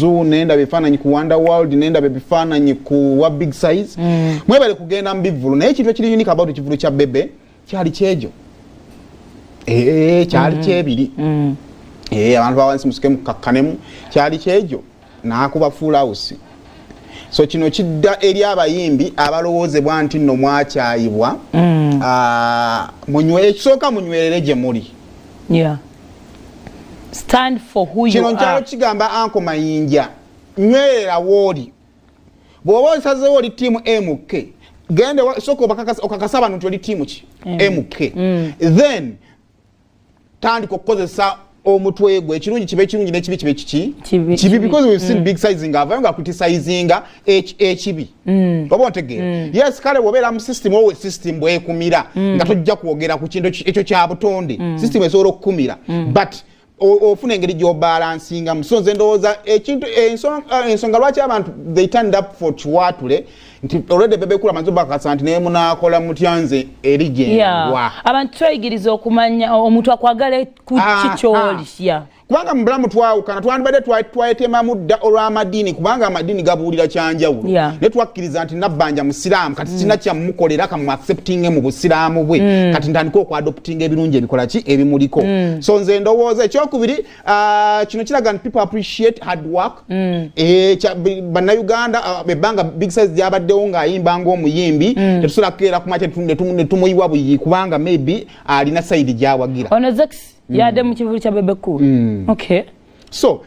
Zoo nenda bifaananyi ku Wonderworld nenda bifaananyi ku wa Big Size mwebale kugenda mu bivvulu naye ekintu ekiri unique about ekivvulu kya Bebe kyali kyejo kyali kyebiri abantu bawansi musike mukakkanemu kyali kyejo n'akuba full house so kino kidda eri abayimbi abalowoozebwa nti nno mwakyayibwa munywe ekisooka munywerere gye muli stand for who you kino are nkyalo kigamba anko mayinja nywerera wooli bw'oba osazeewo oli ttiimu MK gende sooka okakasa abantu nti oli ttiimu ki MK then tandika okukozesa omutwe gwe ekirungi kibe ekirungi n'ekibi kibe kibi because we've seen Big Size ng'avayo nga criticizinga ekibi oba ontegeera yes kale bw'obeera mu system owe system bw'ekumira nga tojja kwogera ku kintu ekyo kya butonde system esobola okukumira but ofuna engeri gy'obalansinga musonze ndowooza ekintu ensonga lwaki abantu they turned up for Kiwatule nti already Bebe kula manzo bakasa nti naye munakola mutyanze eri gyendwa abantu twayigiriza okumanya omuntu akwagala ku kikyoli kubanga mu bulamu twawukana twandibadde twayetema mudda olw'amadiini kubanga amadiini gabuulira kyanjawulo ne twakkiriza nti nabbanja musiraamu kati sina kyamukolera kamu accepting mu busiraamu bwe kati ntandika okwadoptinga ebirungi ebikola ki ebimuliko so nze ndowooza ekyokubiri kino kiraga nti people appreciate hard work bannayuganda ebbanga Big Size gyabaddewo ng'ayimba ng'omuyimbi tetusobola kukeera kumakya ne tumuyiwa buyiyi kubanga maybe alina sayidi gyawagira yade mu kivulu kya Bebe Cool okay so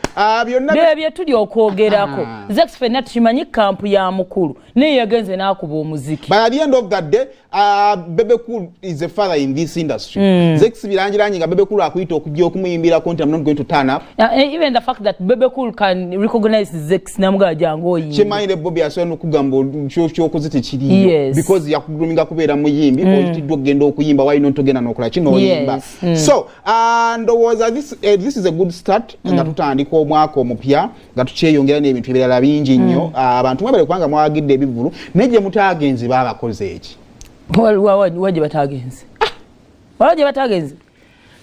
byonna bye tuli okwogerako Zex fenna tukimanyi kampu ya mukulu naye yagenze n'akuba omuziki by the end of that day Bebe Cool is a father in this industry Zex birangiranyi nga Bebe Cool akuyita okujja okumuyimbira konti I'm not going to turn up even the fact that Bebe Cool can recognize Zex namuga jango oyimbi kimanyire Bobby asobola okugamba ky'okozete kiriyo because yakuguminga kubeera muyimbi oyitiddwa okugenda okuyimba why not ogenda n'okola kino oyimba so ndowooza this is a good start nga tutandika omwaka omupya nga tukyeyongera n'ebintu ebirala bingi nnyo abantu mwebale kubanga mwagidde ebivvulu naye gye mutaagenzi baabakoze eki waje batagenze waje batagenze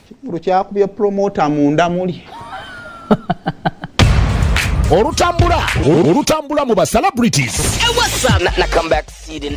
kivvulu kyakubye promoter munda muli olutambula mu ba celebrities na comeback seeding